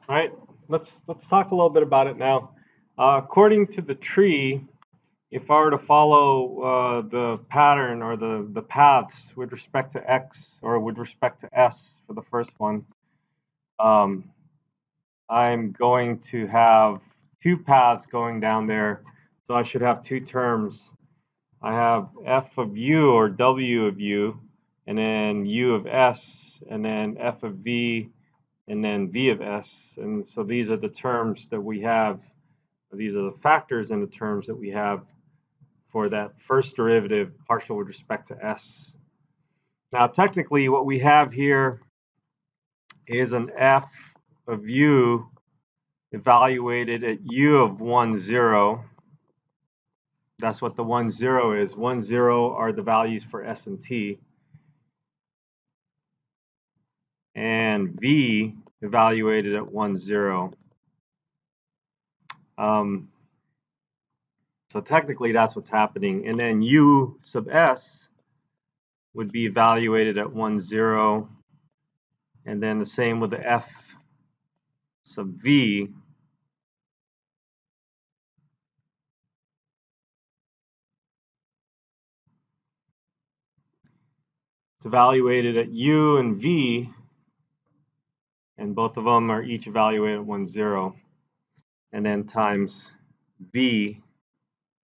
All right, let's talk a little bit about it now. According to the tree, if I were to follow the pattern or the paths with respect to x or with respect to s for the first one, um, I'm going to have two paths going down there, so I should have two terms. I have f of u or w of u, and then u of s, and then f of v, and then v of s. And so these are the terms that we have. These are the factors in the terms that we have for that first derivative partial with respect to s. Now, technically, what we have here is an f of u evaluated at u of 1, 0. That's what the 1, 0 is. 1, 0 are the values for s and t. And v evaluated at 1, 0. So technically, that's what's happening. And then u sub s would be evaluated at 1, 0. And then the same with the f sub v. It's evaluated at u and v, and both of them are each evaluated at 1, 0. And then times v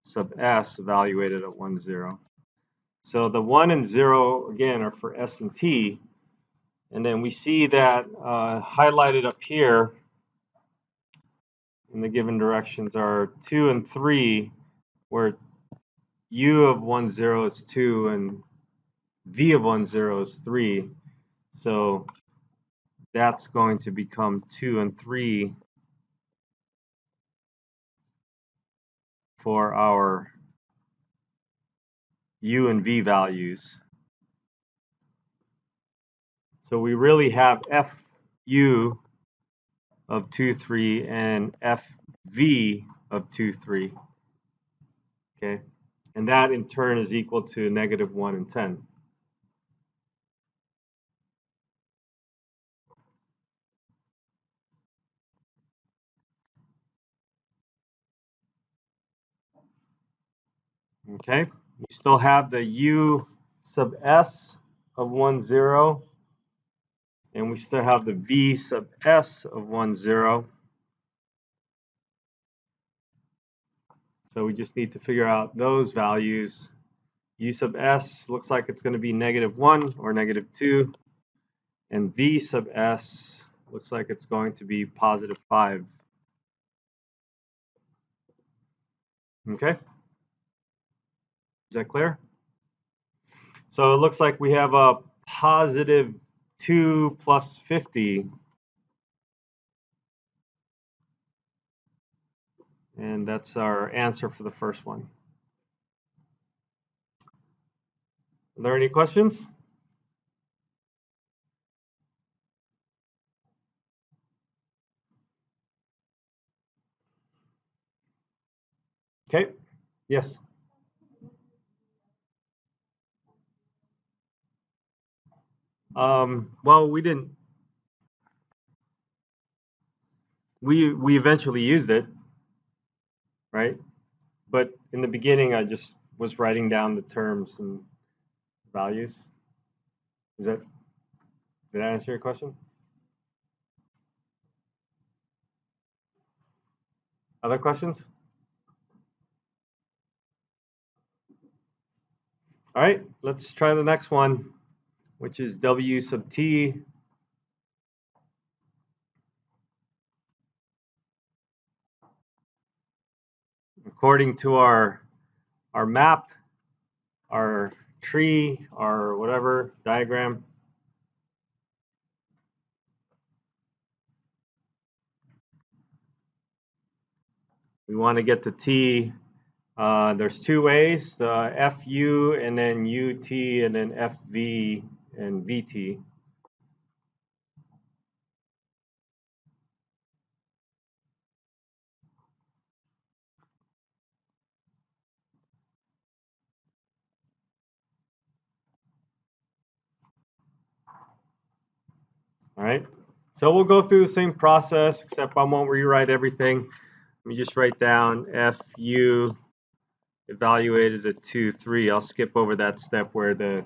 sub s evaluated at 1, 0. So the 1 and 0, again, are for s and t. And then we see that highlighted up here in the given directions are 2 and 3, where u of 1, 0 is 2 and v of 1, 0 is 3. So that's going to become 2 and 3 for our u and v values. So we really have fu of 2, 3 and fv of 2, 3. Okay, and that in turn is equal to negative 1 and 10. Okay, we still have the u sub s of 1, 0, and we still have the v sub s of 1, 0. So we just need to figure out those values. U sub s looks like it's going to be negative 1 or negative 2, and v sub s looks like it's going to be positive 5. Okay, is that clear? So it looks like we have a positive 2 plus 50, and that's our answer for the first one. Are there any questions? Okay, yes. Well, we didn't. We eventually used it, right? But in the beginning, I just was writing down the terms and values. Is that, did I answer your question? Other questions? All right, let's try the next one, which is W sub t. According to our map, our tree, our whatever diagram, we want to get to t. There's two ways, fu and then ut and then fv and vt. All right, So we'll go through the same process, except I won't rewrite everything. Let me just write down FU evaluated at 2, 3. I'll skip over that step where the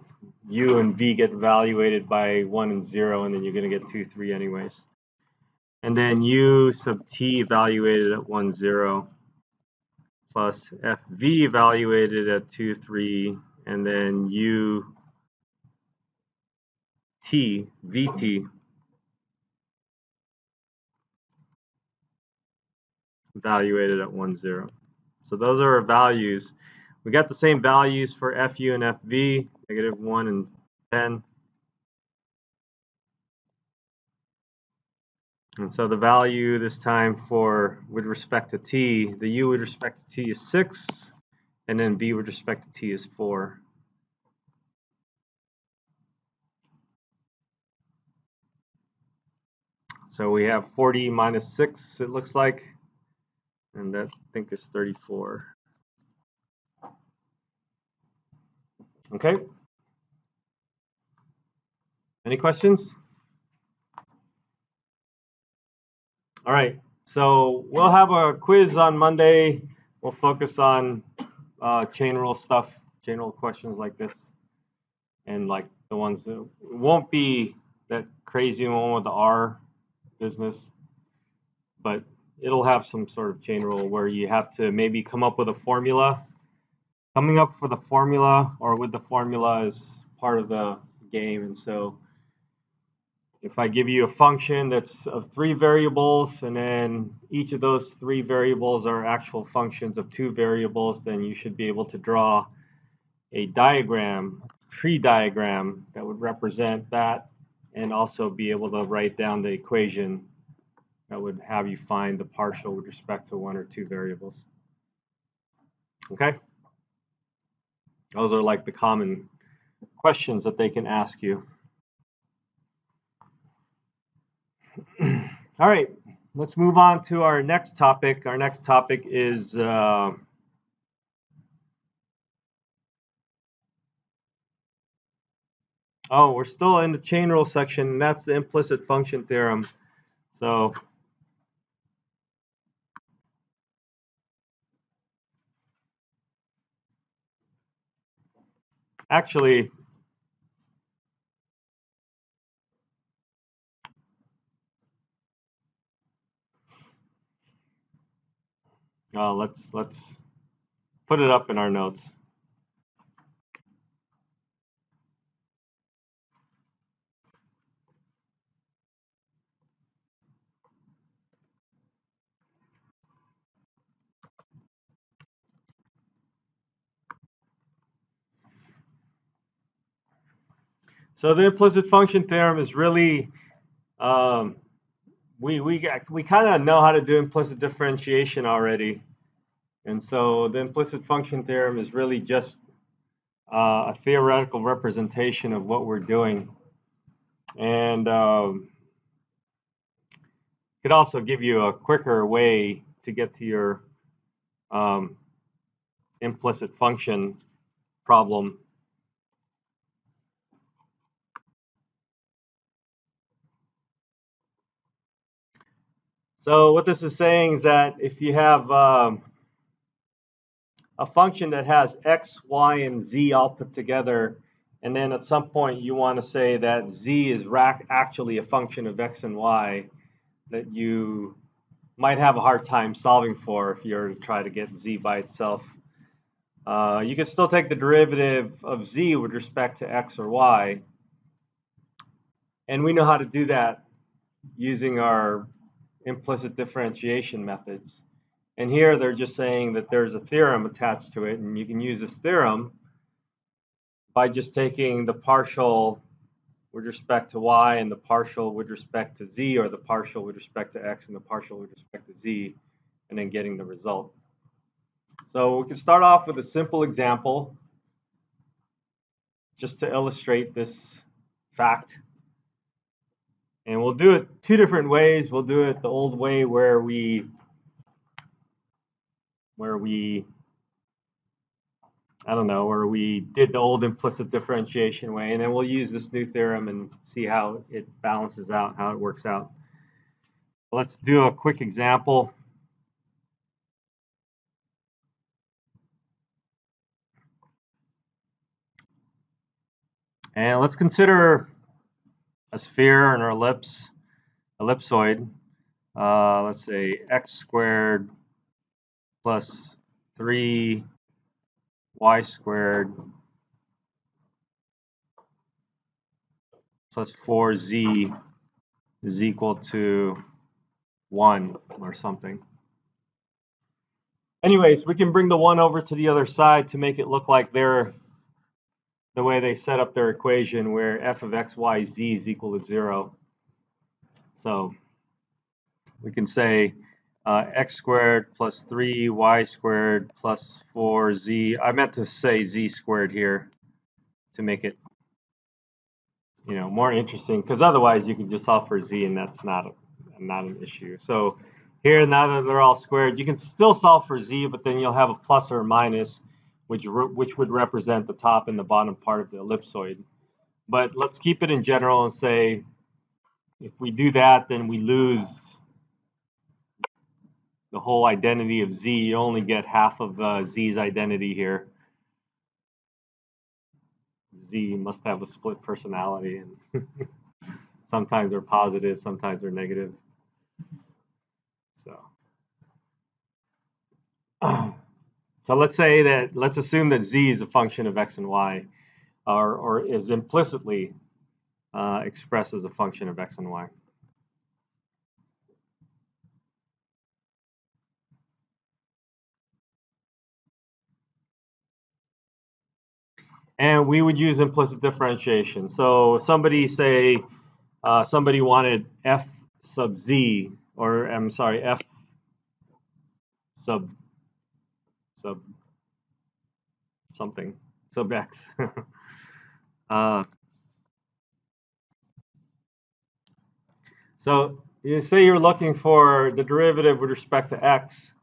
U and V get evaluated by 1 and 0, and then you're going to get 2, 3 anyways. And then U sub T evaluated at 1, 0 plus FV evaluated at 2, 3, and then U T, VT evaluated at 1, 0. So those are our values. We got the same values for FU and FV, negative 1 and 10. And so the value this time for with respect to t, the u with respect to t is 6, and then v with respect to t is 4. So we have 40 minus 6, it looks like, and that I think is 34. Okay. Any questions? All right. So we'll have a quiz on Monday. We'll focus on chain rule stuff, chain rule questions like this, and like the ones that won't be that crazy one with the R business, but it'll have some sort of chain rule where you have to maybe come up with a formula. Coming up for the formula or with the formula is part of the game. And so if I give you a function that's of 3 variables, and then each of those 3 variables are actual functions of 2 variables, then you should be able to draw a diagram, a tree diagram that would represent that, and also be able to write down the equation that would have you find the partial with respect to 1 or 2 variables. Okay? Those are like the common questions that they can ask you. All right, let's move on to our next topic. Our next topic is oh, we're still in the chain rule section, and that's the implicit function theorem. So actually, let's put it up in our notes. So the implicit function theorem is really we kind of know how to do implicit differentiation already, and so the implicit function theorem is really just a theoretical representation of what we're doing, and could also give you a quicker way to get to your implicit function problem. So what this is saying is that if you have a function that has x, y, and z all put together, and then at some point you want to say that z is actually a function of x and y, that you might have a hard time solving for if you're to try to get z by itself. You can still take the derivative of z with respect to x or y, and we know how to do that using our implicit differentiation methods. And here they're just saying that there's a theorem attached to it, and you can use this theorem by just taking the partial with respect to y and the partial with respect to z, or the partial with respect to x and the partial with respect to z, and then getting the result. So we can start off with a simple example just to illustrate this fact. And we'll do it 2 different ways. We'll do it the old way where we did the old implicit differentiation way, and then we'll use this new theorem and see how it balances out, how it works out. Let's do a quick example. And let's consider a sphere and our ellipsoid. Let's say x squared plus 3y squared plus 4z is equal to 1 or something. Anyways, we can bring the 1 over to the other side to make it look like they're the way they set up their equation where f of x, y, z is equal to 0. So we can say x squared plus 3y squared plus 4z. I meant to say z squared here to make it, more interesting, because otherwise you can just solve for z and that's not an issue. So here, now that they're all squared, you can still solve for z, but then you'll have a plus or a minus, which would represent the top and the bottom part of the ellipsoid. But let's keep it in general and say if we do that, then we lose the whole identity of z. You only get half of z's identity here. Z must have a split personality, and sometimes they're positive, sometimes they're negative. So, so let's assume that z is a function of x and y, or is implicitly expressed as a function of x and y. And we would use implicit differentiation. So somebody wanted f sub z, or I'm sorry, f sub something, sub x. So you say you're looking for the derivative with respect to x,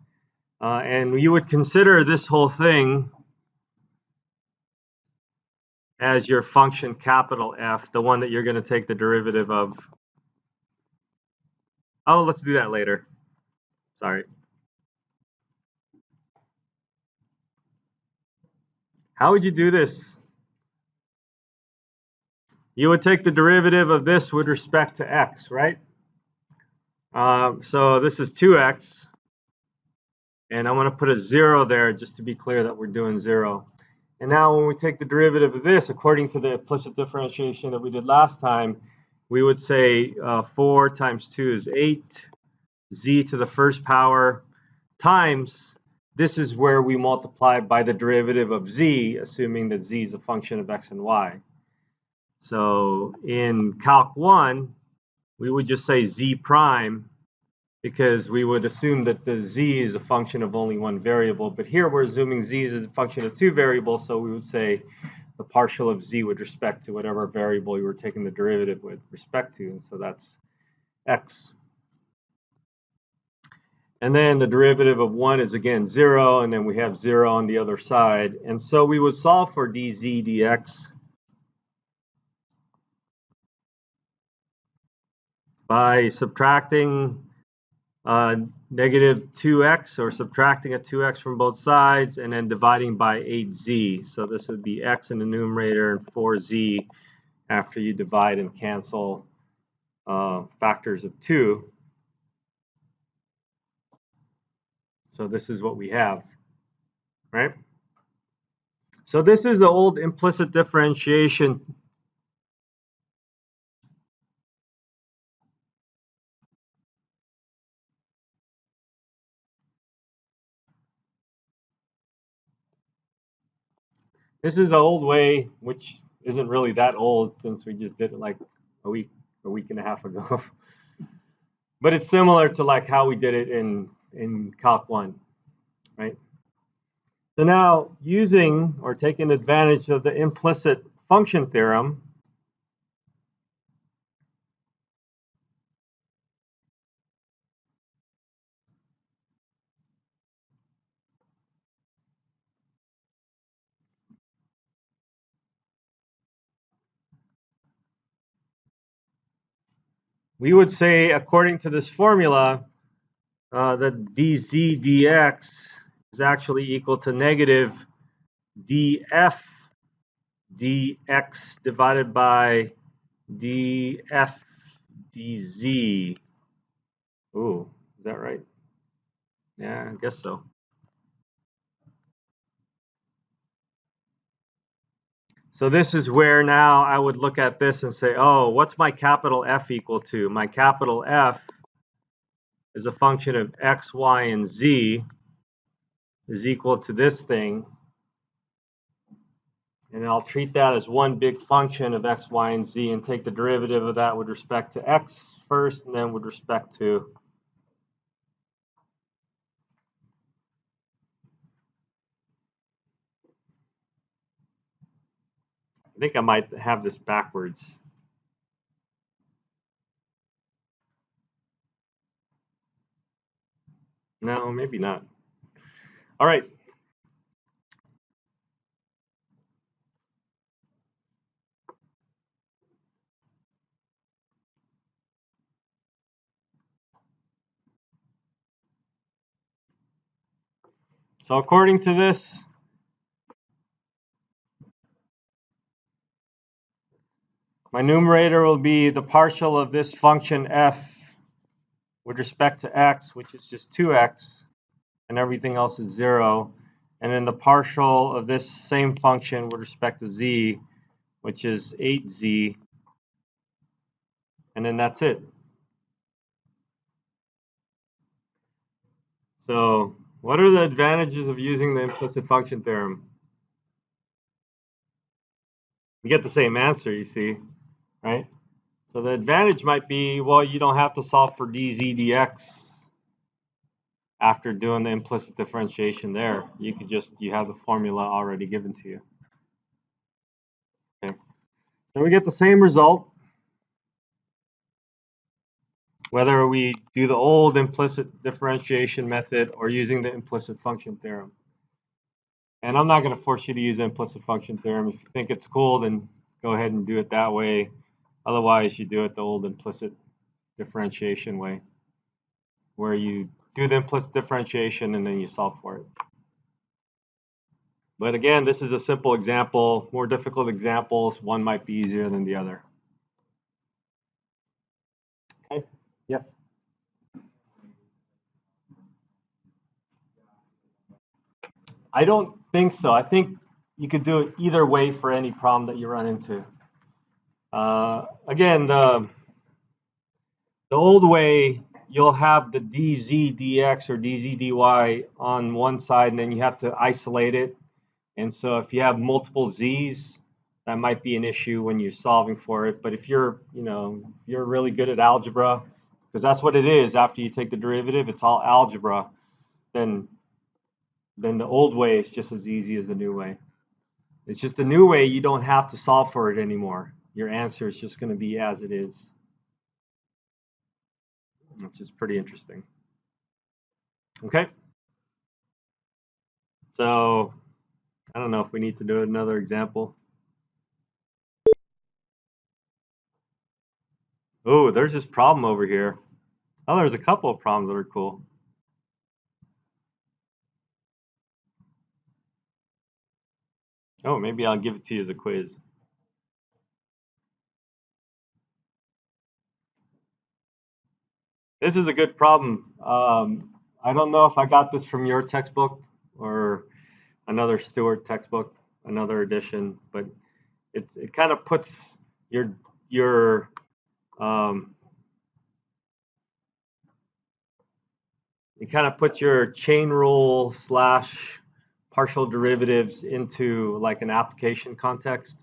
and you would consider this whole thing as your function capital F, the one that you're going to take the derivative of. Oh, let's do that later. Sorry. How would you do this? You would take the derivative of this with respect to x, right? So this is 2x, and I'm going to put a 0 there just to be clear that we're doing 0. And now when we take the derivative of this, according to the implicit differentiation that we did last time, we would say 4 times 2 is 8, z to the first power times, this is where we multiply by the derivative of z, assuming that z is a function of x and y. So in Calc 1, we would just say z prime, because we would assume that the z is a function of only one variable. But here we're assuming z is a function of two variables, so we would say the partial of z with respect to whatever variable you were taking the derivative with respect to, and so that's x. And then the derivative of 1 is again 0, and then we have 0 on the other side. And so we would solve for dz dx by subtracting negative 2x, or subtracting a 2x from both sides, and then dividing by 8z. So this would be x in the numerator and 4z after you divide and cancel factors of 2. So this is what we have, right? So this is the old implicit differentiation. This is the old way, which isn't really that old since we just did it like a week and a half ago. But it's similar to like how we did it in Calc 1, right? So now using or taking advantage of the implicit function theorem, we would say, according to this formula, that dz dx is actually equal to negative df dx divided by df dz. Ooh, is that right? Yeah, I guess so. So this is where now I would look at this and say, oh, what's my capital F equal to? My capital F is a function of x, y, and z is equal to this thing. And I'll treat that as one big function of x, y, and z and take the derivative of that with respect to x first and then with respect to I think I might have this backwards. No, maybe not. All right. So according to this, my numerator will be the partial of this function f with respect to x, which is just 2x, and everything else is 0. And then the partial of this same function with respect to z, which is 8z. And then that's it. So what are the advantages of using the implicit function theorem? You get the same answer, you see, right? So the advantage might be, well, you don't have to solve for dz dx after doing the implicit differentiation there. You have the formula already given to you. Okay. So we get the same result whether we do the old implicit differentiation method or using the implicit function theorem. And I'm not going to force you to use the implicit function theorem. If you think it's cool, then go ahead and do it that way. Otherwise, you do it the old implicit differentiation way, where you do the implicit differentiation and then you solve for it. But again, this is a simple example. More difficult examples, one might be easier than the other. Okay, yes? I don't think so. I think you could do it either way for any problem that you run into. Again, the old way, you'll have the dz dx or dz dy on one side, and then you have to isolate it. And so if you have multiple z's, that might be an issue when you're solving for it. But if you're, if you're really good at algebra, because that's what it is after you take the derivative, it's all algebra, then the old way is just as easy as the new way. It's just the new way, you don't have to solve for it anymore. Your answer is just going to be as it is, which is pretty interesting. Okay. So I don't know if we need to do another example. Oh, there's this problem over here. Oh, there's a couple of problems that are cool. Oh, maybe I'll give it to you as a quiz. This is a good problem. I don't know if I got this from your textbook or another Stewart textbook, another edition, but it kind of puts your it kind of puts your chain rule / partial derivatives into like an application context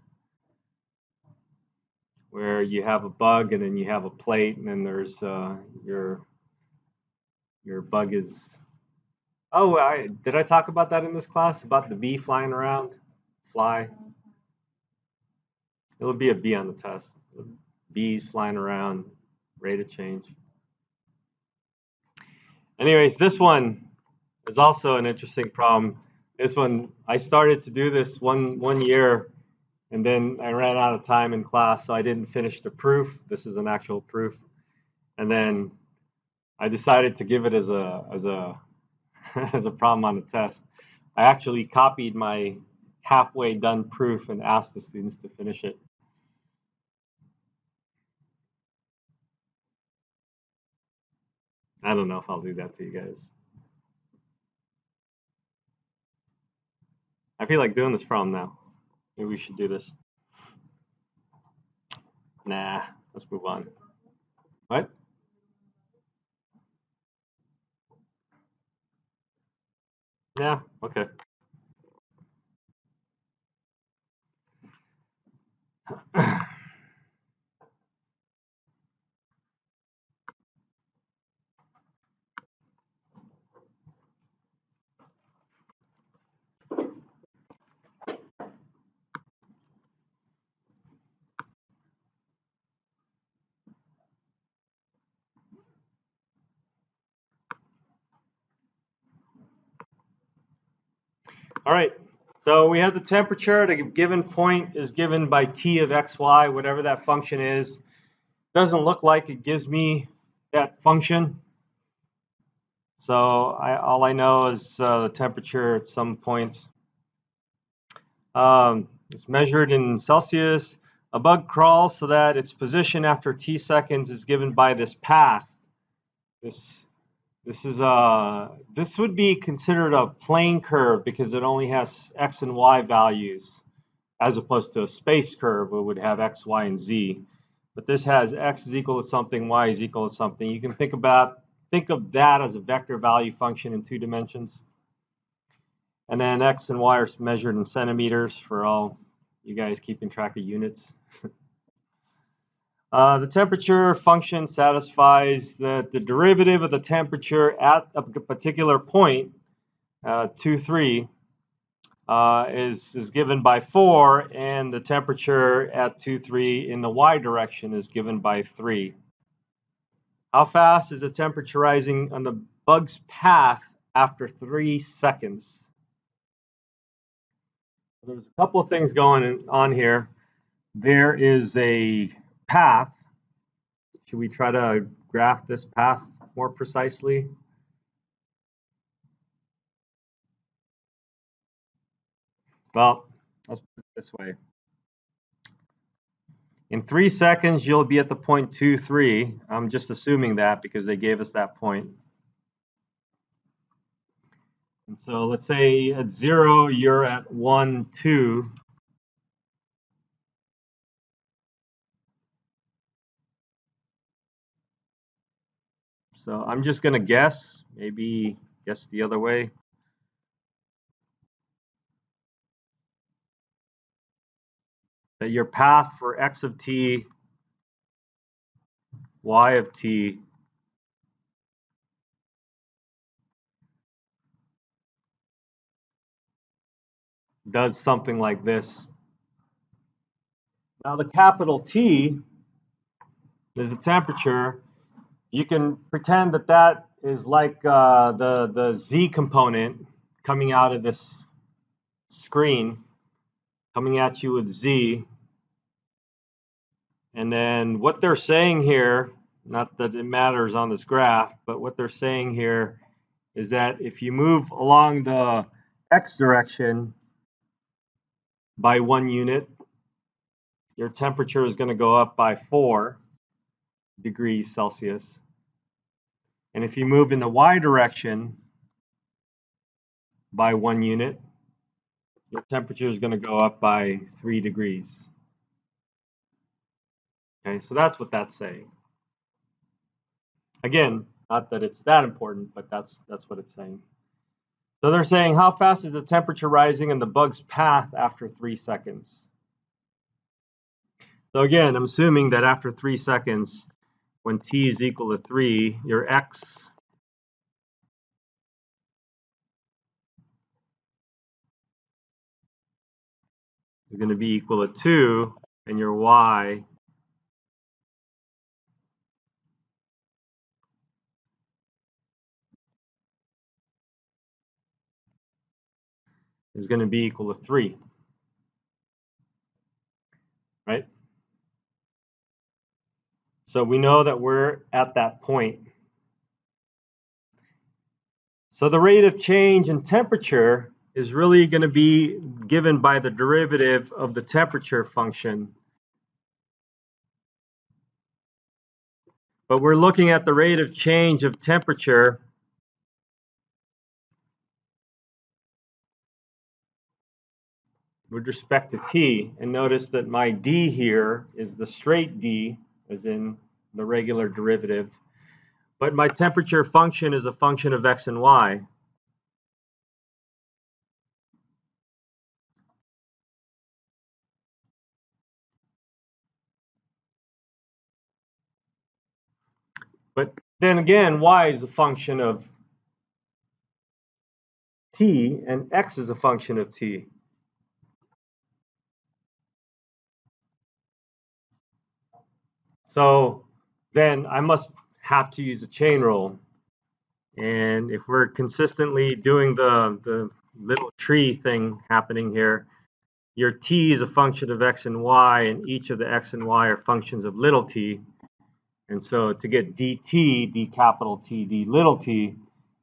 where you have a bug and then you have a plate and then there's your bug is. Oh, did I talk about that in this class about the bee flying around? Fly. It'll be a bee on the test. Bees flying around, rate of change. Anyways, this one is also an interesting problem. This one, I started to do this one year, and then I ran out of time in class, so I didn't finish the proof. This is an actual proof. and then I decided to give it as a as a problem on the test. I actually copied my halfway done proof and asked the students to finish it. I don't know if I'll do that to you guys. I feel like doing this problem now. Maybe we should do this. Nah, let's move on. What? Yeah, okay. All right, so we have the temperature at a given point is given by T of xy, whatever that function is. Doesn't look like it gives me that function. So all I know is the temperature at some points. It's measured in Celsius. A bug crawls so that its position after T seconds is given by this path. This would be considered a plane curve because it only has x and y values, as opposed to a space curve where it would have x, y, and z. But this has x is equal to something, y is equal to something. You can think of that as a vector value function in 2 dimensions. And then x and y are measured in centimeters for all you guys keeping track of units. The temperature function satisfies that the derivative of the temperature at a particular point, 2, 3, is given by 4, and the temperature at 2, 3 in the y direction is given by 3. How fast is the temperature rising on the bug's path after 3 seconds? There's a couple of things going on here. There is a path. Should we try to graph this path more precisely? Well, let's put it this way. In 3 seconds, you'll be at the point 2, 3. I'm just assuming that because they gave us that point. And so let's say at 0, you're at 1, 2. So I'm just going to guess, maybe guess the other way. That your path for x of t, y of t does something like this. Now the capital T is the temperature. You can pretend that that is like the z component coming out of this screen, coming at you with z. And then what they're saying here, not that it matters on this graph, but what they're saying here is that if you move along the x direction by 1 unit, your temperature is going to go up by 4 degrees Celsius. And if you move in the y direction by 1 unit, your temperature is going to go up by 3 degrees. Okay, so that's what that's saying. Again, not that it's that important, but that's what it's saying. So they're saying, how fast is the temperature rising in the bug's path after 3 seconds? So again, I'm assuming that after 3 seconds, when t is equal to 3, your x is going to be equal to 2, and your y is going to be equal to 3. Right? So we know that we're at that point. So the rate of change in temperature is really going to be given by the derivative of the temperature function. But we're looking at the rate of change of temperature with respect to T. And notice that my D here is the straight D, as in the regular derivative. But my temperature function is a function of X and Y. But then again, Y is a function of T, and X is a function of T. So then I must have to use a chain rule. And if we're consistently doing the little tree thing happening here, your T is a function of X and Y, and each of the X and Y are functions of little t. And so to get dt, d capital T, d little t,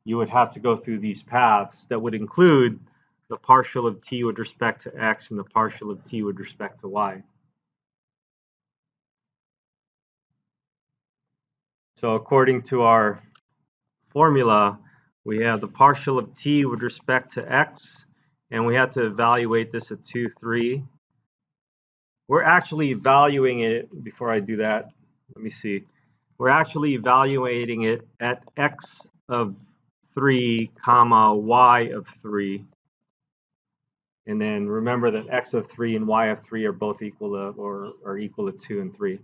you would have to go through these paths that would include the partial of t with respect to x and the partial of t with respect to y. So according to our formula, we have the partial of t with respect to x, and we have to evaluate this at 2, 3. We're actually evaluating it, before I do that, let me see. We're actually evaluating it at x of 3, comma, y of 3. And then remember that x of 3 and y of 3 are both equal to, or are equal to 2 and 3.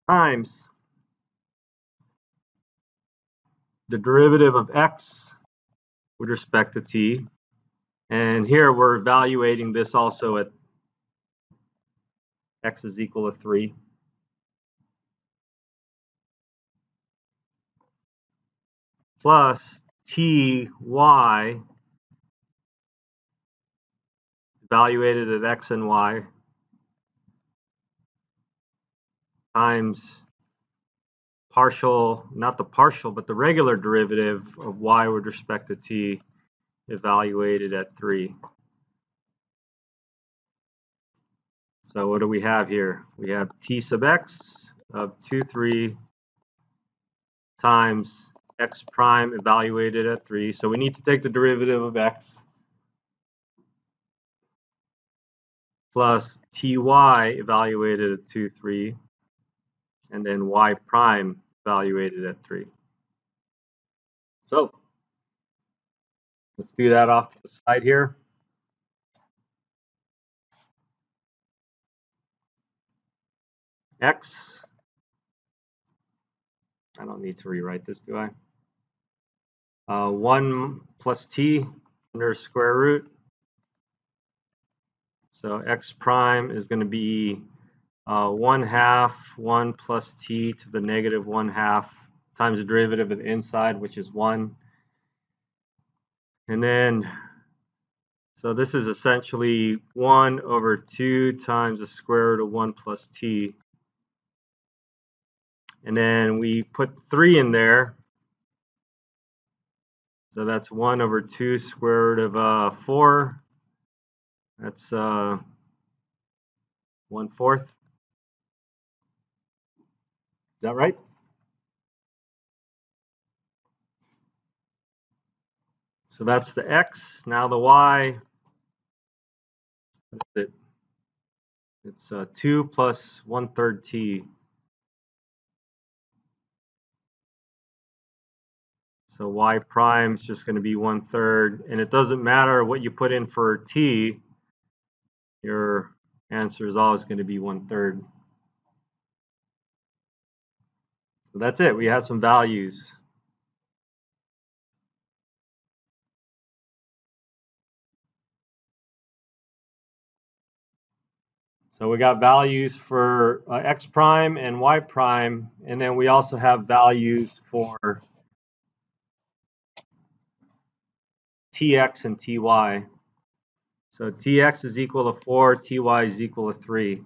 Times the derivative of x with respect to t. And here we're evaluating this also at x is equal to 3. Plus ty evaluated at x and y times partial, not the partial, but the regular derivative of y with respect to t evaluated at 3. So what do we have here? We have t sub x of 2, 3 times x prime evaluated at 3. So we need to take the derivative of x plus ty evaluated at 2, 3, and then y prime evaluated at 3. So let's do that off to the side here. X, I don't need to rewrite this, do I? 1 plus t under square root. So x prime is going to be 1/2 1 plus t to the negative 1/2 times the derivative of the inside, which is 1. And then, so this is essentially 1 over 2 times the square root of 1 plus t. And then we put 3 in there. So that's 1 over 2 square root of 4. That's 1/4. Is that right? So that's the x. Now the y. What is it? It's 2 plus 1/3 t. So y prime is just going to be 1/3. And it doesn't matter what you put in for t. Your answer is always going to be 1/3. So that's it. We have some values. So we got values for x prime and y prime, and then we also have values for tx and ty. So tx is equal to 4, ty is equal to 3.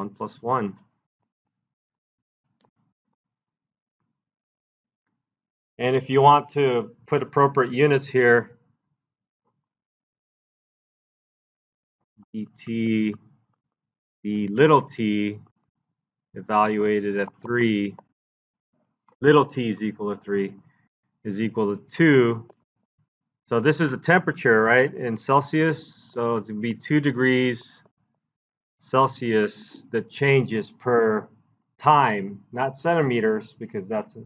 1 plus 1. And if you want to put appropriate units here, dt d little t evaluated at 3, little t is equal to 3, is equal to 2. So this is the temperature, right, in Celsius. So it's going to be 2 degrees Celsius that changes per time, not centimeters, because that's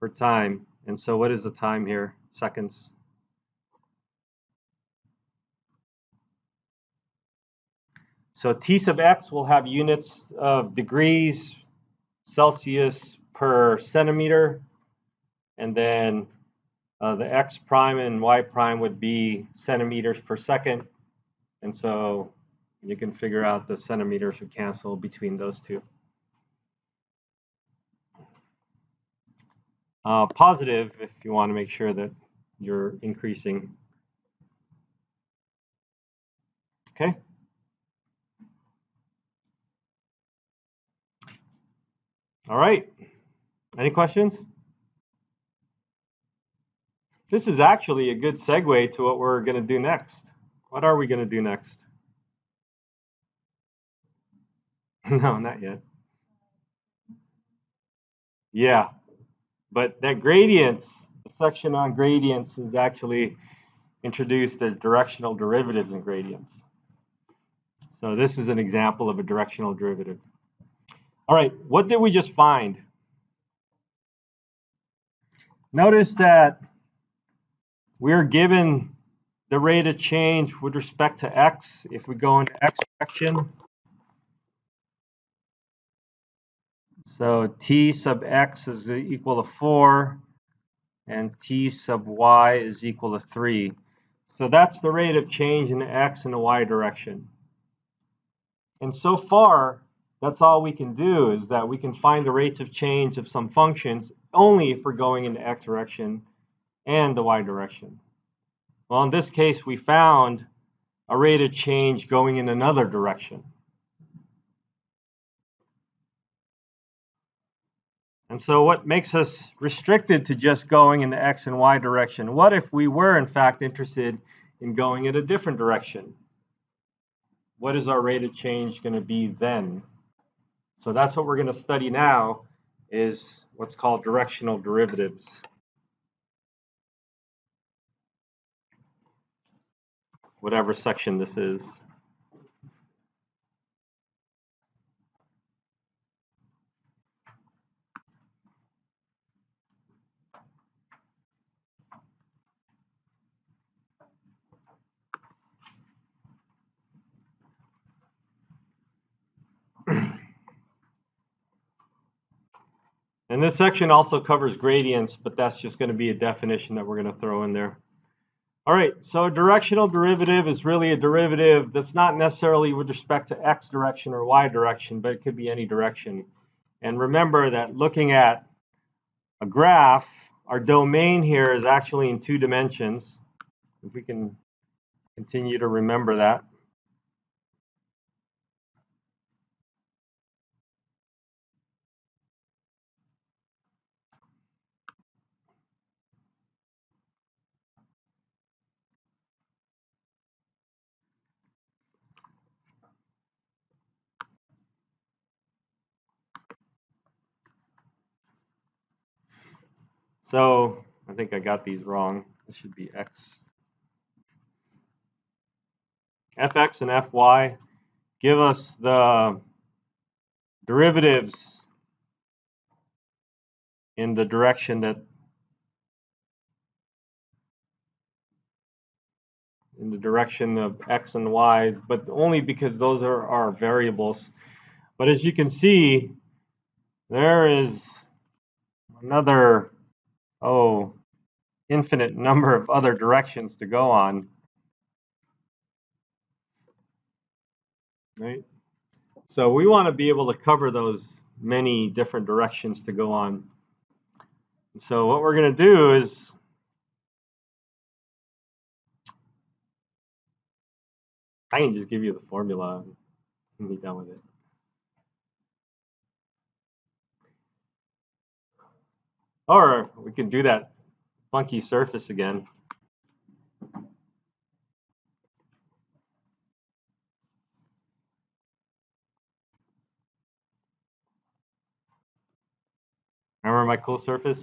per time. And so what is the time here? Seconds. So T sub x will have units of degrees Celsius per centimeter, and then the x prime and y prime would be centimeters per second. And so you can figure out the centimeters would cancel between those two. Positive if you want to make sure that you're increasing. Okay. All right. Any questions? This is actually a good segue to what we're going to do next. What are we going to do next? No, not yet. Yeah, but that gradients, the section on gradients is actually introduced as directional derivatives and gradients. So this is an example of a directional derivative. All right, what did we just find? Notice that we're given the rate of change with respect to x if we go into x direction. So t sub x is equal to 4, and t sub y is equal to 3. So that's the rate of change in the x and the y direction. And so far, that's all we can do, is that we can find the rates of change of some functions only if we're going in the x direction and the y direction. Well, in this case, we found a rate of change going in another direction. And so what makes us restricted to just going in the x and y direction? What if we were, in fact, interested in going in a different direction? What is our rate of change going to be then? So that's what we're going to study now, is what's called directional derivatives. Whatever section this is. And this section also covers gradients, but that's just going to be a definition that we're going to throw in there. All right, so a directional derivative is really a derivative that's not necessarily with respect to x direction or y direction, but it could be any direction. And remember that looking at a graph, our domain here is actually in 2 dimensions. If we can continue to remember that. So I think I got these wrong. This should be x. Fx and Fy give us the derivatives in the direction that of x and y, but only because those are our variables. But as you can see, there is another infinite number of other directions to go on, right? So we want to be able to cover those many different directions to go on. So what we're going to do is I can just give you the formula and be done with it. Or we can do that funky surface again. Remember my cool surface?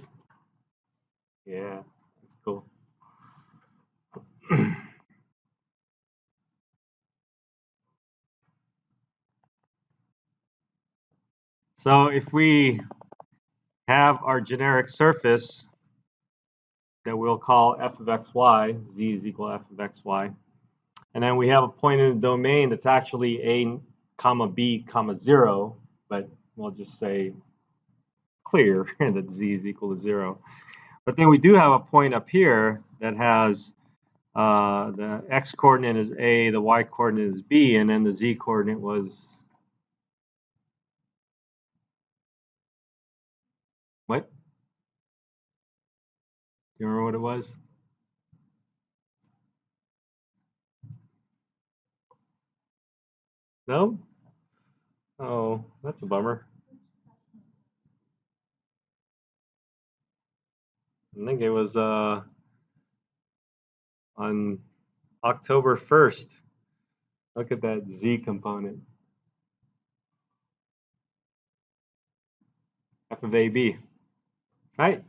Yeah, that's cool. So if we have our generic surface that we'll call f of xy, z is equal to f of xy, and then we have a point in the domain that's actually a comma b comma 0, but we'll just say clear that z is equal to 0. But then we do have a point up here that has the x coordinate is a, the y coordinate is b, and then the z coordinate was what? Do you remember what it was? No? Oh, that's a bummer. I think it was on October 1st. Look at that z component. F of AB. Right?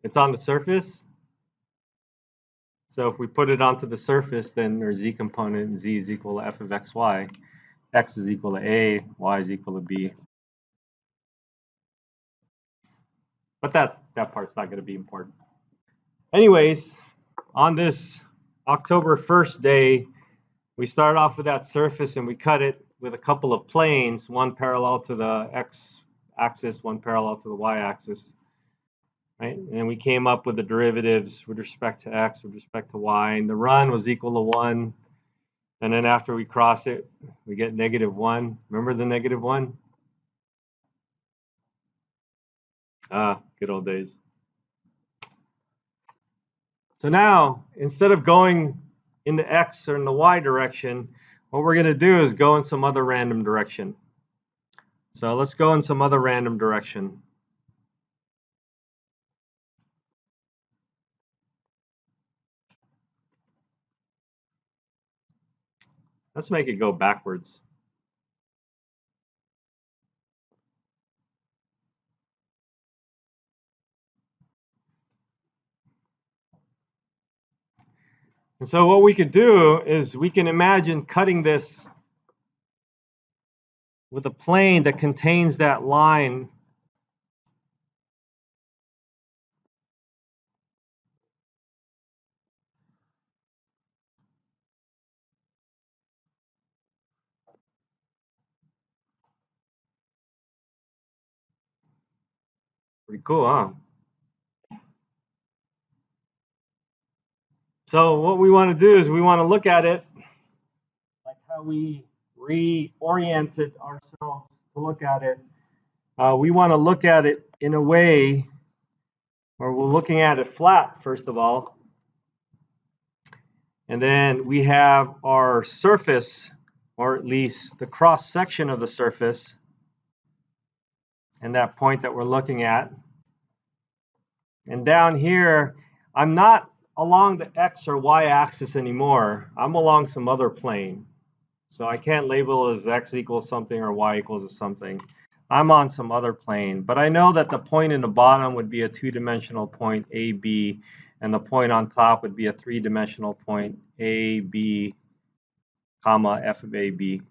It's on the surface. So if we put it onto the surface, then our z component, z is equal to f of xy. X is equal to a, y is equal to b. But that part's not going to be important. Anyways, on this October 1st day, we start off with that surface and we cut it with a couple of planes, one parallel to the x-axis, one parallel to the y-axis. Right? And we came up with the derivatives with respect to x, with respect to y, and the run was equal to 1. And then after we cross it, we get -1. Remember the -1? Ah, good old days. So now, instead of going in the x or in the y direction, what we're going to do is go in some other random direction. So let's go in some other random direction. Let's make it go backwards. And so what we could do is we can imagine cutting this with a plane that contains that line pretty cool, huh? So what we want to do is we want to look at it like how we reoriented ourselves to look at it. We want to look at it in a way where we're looking at it flat, first of all. And then we have our surface, or at least the cross section of the surface, and that point that we're looking at. And down here, I'm not along the x or y axis anymore. I'm along some other plane. So I can't label as x equals something or y equals something. I'm on some other plane. But I know that the point in the bottom would be a two-dimensional point AB, and the point on top would be a three-dimensional point AB, comma, f of AB.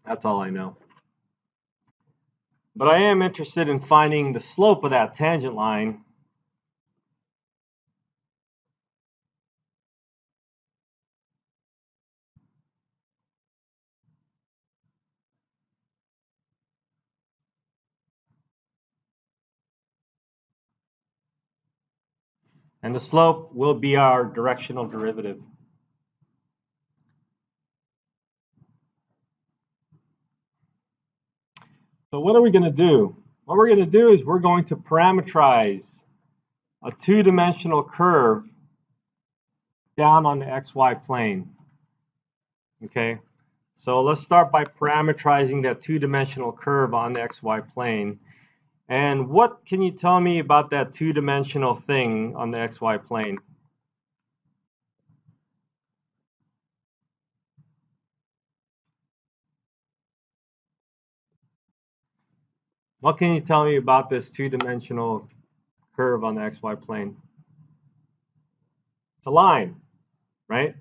That's all I know. But I am interested in finding the slope of that tangent line. And the slope will be our directional derivative. So what are we going to do? What we're going to do is we're going to parameterize a two-dimensional curve down on the xy plane. Okay? So let's start by parameterizing that two-dimensional curve on the xy plane. And what can you tell me about that two-dimensional thing on the xy plane? What can you tell me about this two-dimensional curve on the xy plane? It's a line, right?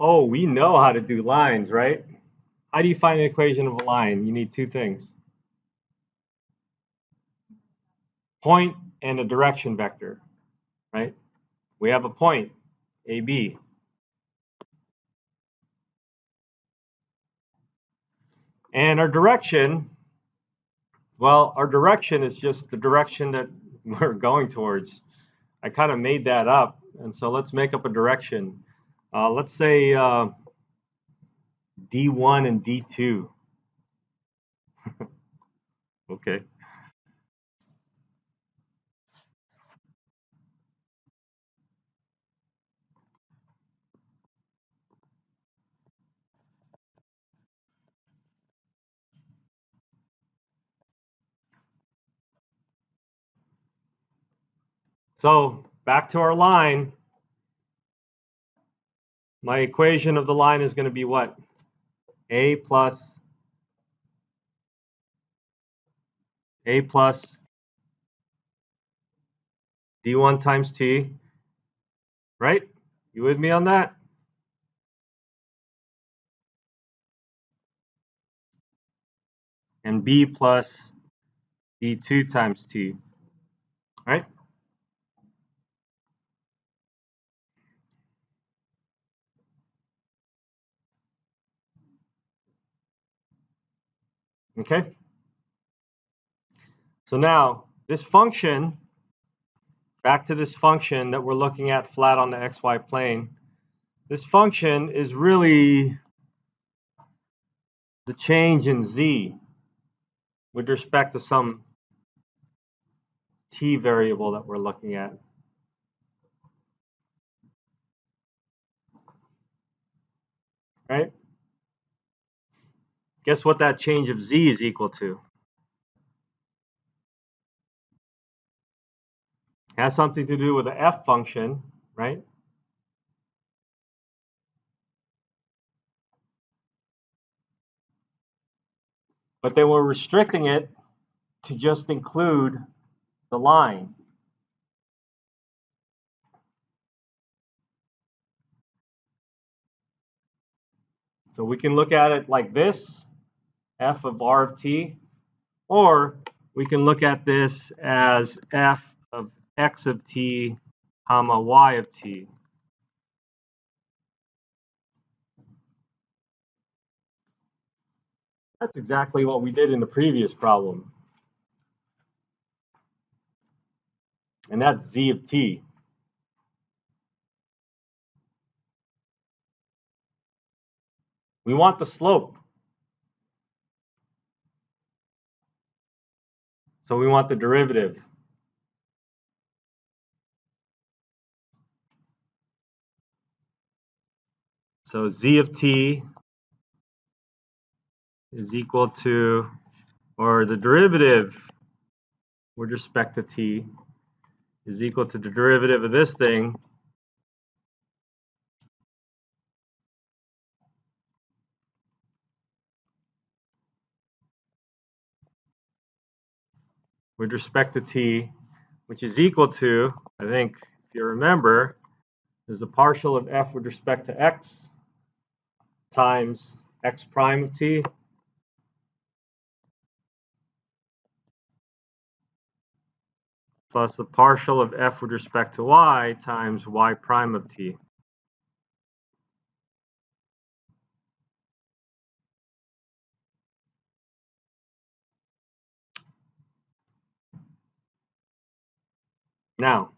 Oh, we know how to do lines, right? How do you find an equation of a line? You need two things. Point and a direction vector, right? We have a point, AB. And our direction, well, our direction is just the direction that we're going towards. I kind of made that up, and so let's make up a direction. Let's say D1 and D2. Okay. So back to our line. My equation of the line is going to be what? A plus D1 times T, right? You with me on that? And B plus D2 times T, right? Okay. So now this function, back to this function that we're looking at flat on the xy plane, this function is really the change in z with respect to some t variable that we're looking at. Right? Guess what that change of z is equal to? It has something to do with the f function, right? But then we're restricting it to just include the line. So we can look at it like this, f of r of t, or we can look at this as f of x of t, comma y of t. That's exactly what we did in the previous problem. And that's z of t. We want the slope. So we want the derivative. So z of t is equal to, or the derivative with respect to t is equal to the derivative of this thing with respect to t, which is equal to, I think, if you remember, is the partial of f with respect to x times x prime of t plus the partial of f with respect to y times y prime of t. Now,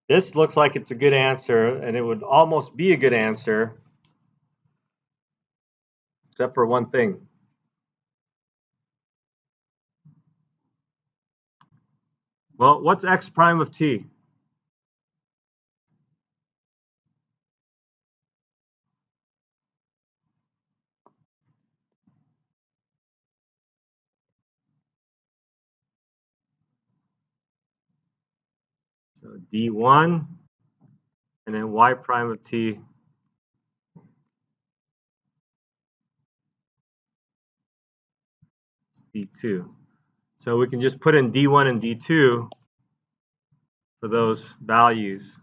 this looks like it's a good answer, and it would almost be a good answer, except for one thing. Well, what's x prime of t? d1, and then y prime of t d2. So we can just put in d1 and d2 for those values.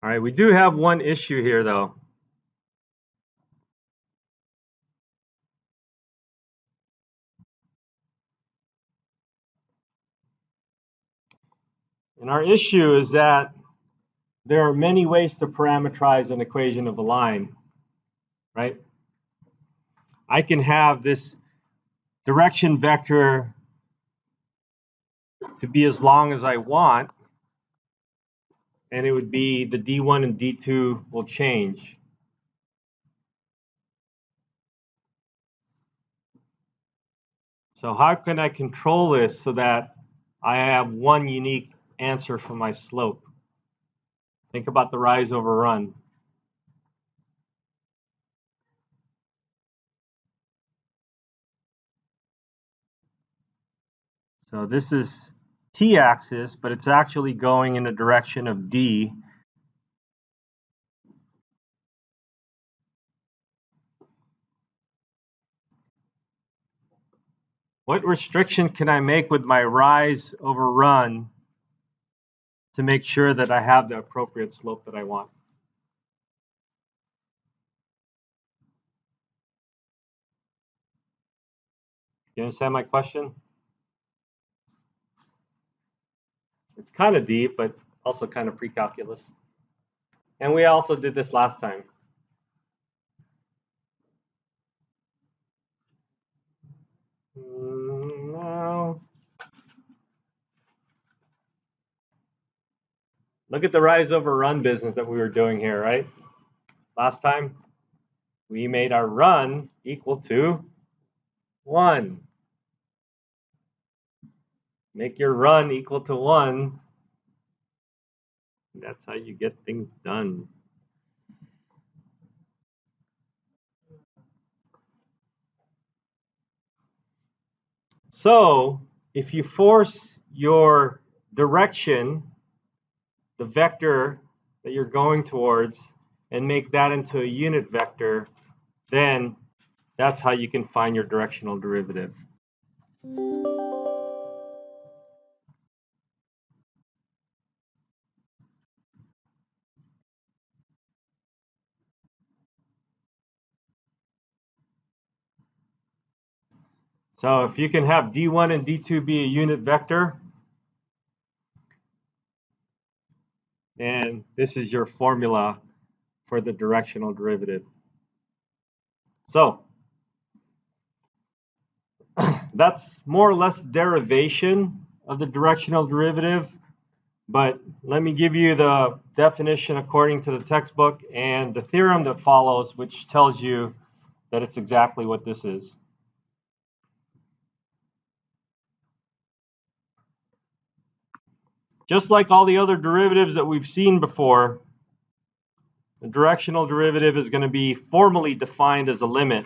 All right, we do have one issue here though. And our issue is that there are many ways to parameterize an equation of a line, right? I can have this direction vector to be as long as I want, and it would be the d1 and d2 will change. So how can I control this so that I have one unique answer for my slope? Think about the rise over run. So this is t-axis, but it's actually going in the direction of d. What restriction can I make with my rise over run to make sure that I have the appropriate slope that I want? You understand my question? It's kind of deep, but also kind of pre-calculus. And we also did this last time. No. Look at the rise over run business that we were doing here, right? Last time, we made our run equal to 1. Make your run equal to 1. That's how you get things done. So if you force your direction, the vector that you're going towards, and make that into a unit vector, then that's how you can find your directional derivative. So if you can have d1 and d2 be a unit vector, and this is your formula for the directional derivative. So that's more or less derivation of the directional derivative, but let me give you the definition according to the textbook and the theorem that follows, which tells you that it's exactly what this is. Just like all the other derivatives that we've seen before, the directional derivative is going to be formally defined as a limit.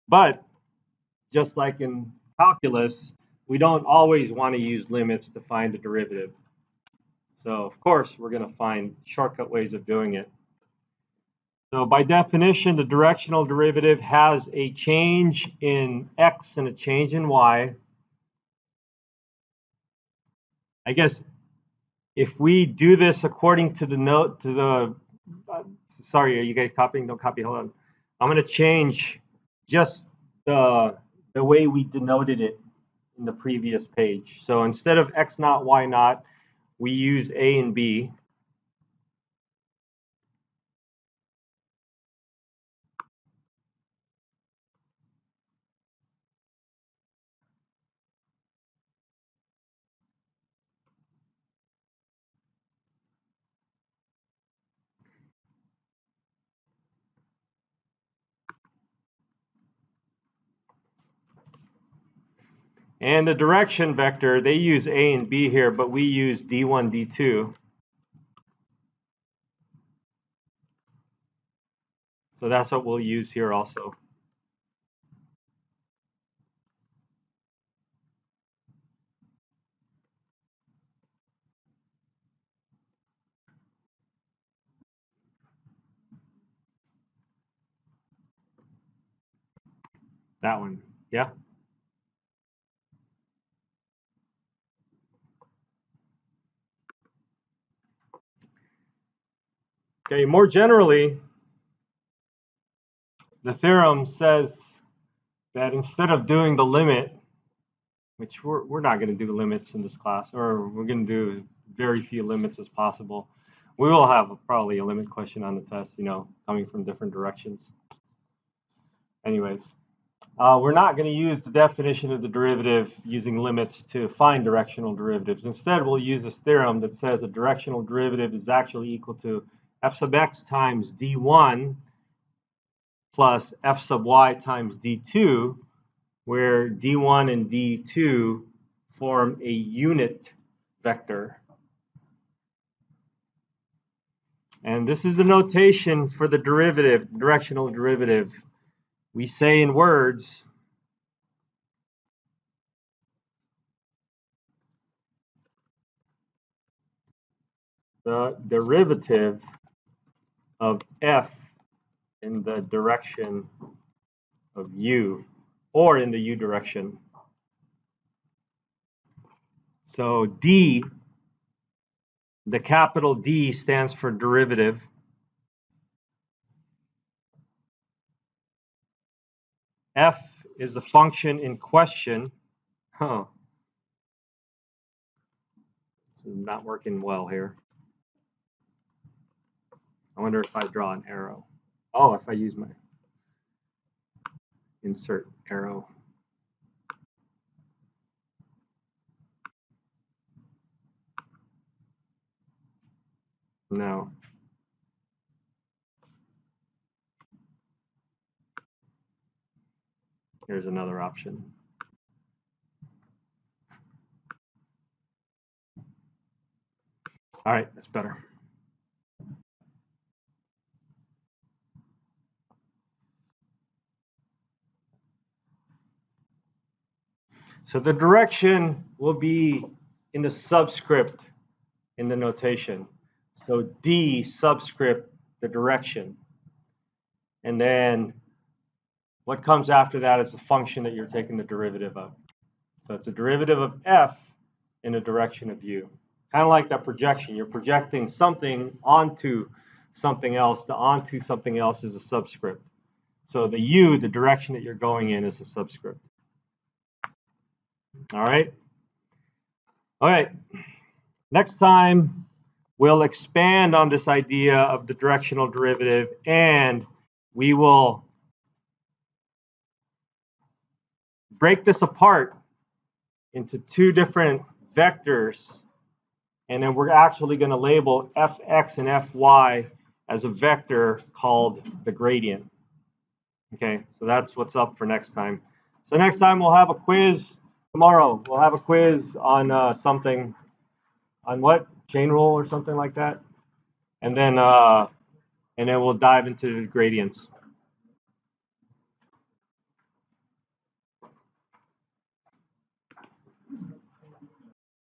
But just like in calculus, we don't always want to use limits to find a derivative. So of course, we're going to find shortcut ways of doing it. So by definition, the directional derivative has a change in x and a change in y. I guess if we do this according to the note, to the, sorry, are you guys copying? Don't copy, hold on. I'm going to change just the way we denoted it in the previous page. So instead of x naught, y naught, we use a and b. And the direction vector, they use a and b here, but we use d1, d2. So that's what we'll use here also. That one, yeah? Okay, more generally, the theorem says that instead of doing the limit, which we're not going to do limits in this class, or we're going to do very few limits as possible. We will have probably a limit question on the test, you know, coming from different directions. Anyways, we're not going to use the definition of the derivative using limits to find directional derivatives. Instead, we'll use this theorem that says a directional derivative is actually equal to f sub x times d1 plus f sub y times d2, where d1 and d2 form a unit vector. And this is the notation for the derivative, directional derivative. We say in words, the derivative of f in the direction of u, or in the u direction. So d, the capital D stands for derivative. F is the function in question. It's not working well here. I wonder if I draw an arrow. Oh, if I use my insert arrow. No. Here's another option. All right, that's better. So the direction will be in the subscript in the notation. So D subscript the direction. And then what comes after that is the function that you're taking the derivative of. So it's a derivative of f in the direction of u. Kind of like that projection. You're projecting something onto something else. The onto something else is a subscript. So the u, the direction that you're going in, is a subscript. All right? All right. Next time, we'll expand on this idea of the directional derivative, and we will break this apart into two different vectors, and then we're actually going to label fx and fy as a vector called the gradient. Okay, so that's what's up for next time. So next time we'll have a quiz. Tomorrow we'll have a quiz on something, on what? Chain rule or something like that. And then we'll dive into the gradients.